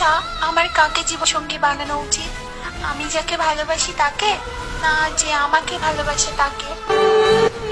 আচ্ছা, আমার কাকে জীবনসঙ্গী বানানো উচিত? আমি যাকে ভালোবাসি তাকে, না যে আমাকে ভালোবাসে তাকে?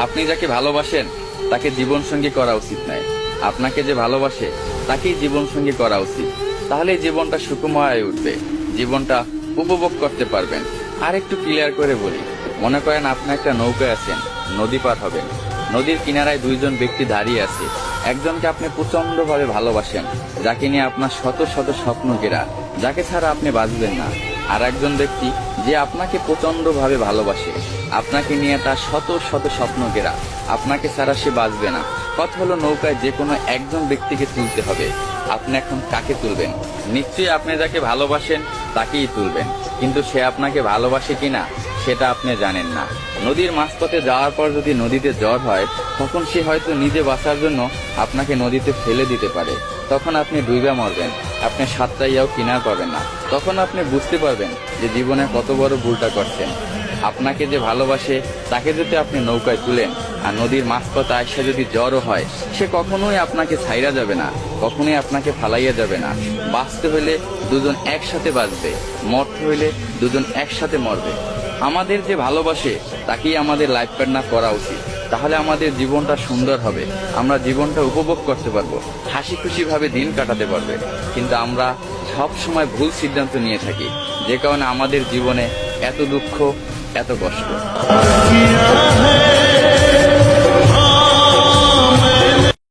আপনি যাকে ভালোবাসেন তাকে জীবনসঙ্গী করা উচিত নয়। আপনাকে যে ভালোবাসে তাকেই জীবনসঙ্গী করা উচিত। তাহলে জীবনটা সুখময় হয়ে উঠবে, জীবনটা উপভোগ করতে পারবেন। আর একটু ক্লিয়ার করে বলি, মনে করেন আপনি একটা নৌকায় আছেন, নদী পার হবেন। নদীর কিনারায় দুইজন ব্যক্তি দাঁড়িয়ে আছে। একজনকে আপনি প্রচন্ড ভাবে ভালোবাসেন, যাকে নিয়ে আপনার শত শত স্বপ্ন ঘেরা, যাকে ছাড়া আপনি বাঁচবেন না। আর একজন ব্যক্তি যে আপনাকে প্রচন্ড ভাবে ভালোবাসে, আপনাকে নিয়ে তার শত শত স্বপ্ন ঘেরা, আপনাকে ছাড়া সে বাঁচবে না। কথা হলো, নৌকায় যে কোনো একজন ব্যক্তিকে তুলতে হবে। আপনি এখন কাকে তুলবেন? নিশ্চয়ই আপনি যাকে ভালোবাসেন তাকেই তুলবেন, কিন্তু সে আপনাকে ভালোবাসে কিনা সেটা আপনি জানেন না। নদীর মাঝপথে যাওয়ার পর যদি নদীতে জ্বর হয়, তখন সে হয়তো নিজে বাঁচার জন্য আপনাকে নদীতে ফেলে দিতে পারে। তখন আপনি ডুইবা মরবেন, আপনি সাঁতরাইয়াও কিনার পাবেন না। তখন আপনি বুঝতে পারবেন যে জীবনে কত বড় ভুলটা করছেন। আপনাকে যে ভালোবাসে তাকে যদি আপনি নৌকায় তুলেন, আর নদীর মাঝপথে আইসা যদি জ্বরও হয়, সে কখনোই আপনাকে ছাইরা যাবে না, কখনোই আপনাকে ফালাইয়া যাবে না। বাঁচতে হইলে দুজন একসাথে বাঁচবে, মরতে হইলে দুজন একসাথে মরবে। আমাদের যে ভালোবাসে তাকেই আমাদের লাইফ পার্টনার করা উচিত। তাহলে আমাদের জীবনটা সুন্দর হবে, আমরা জীবনটা উপভোগ করতে পারবো, হাসি খুশি ভাবে দিন কাটাতে পারবে। কিন্তু আমরা সব সময় ভুল সিদ্ধান্ত নিয়ে থাকি, যে কারণে আমাদের জীবনে এত দুঃখ, এত কষ্ট।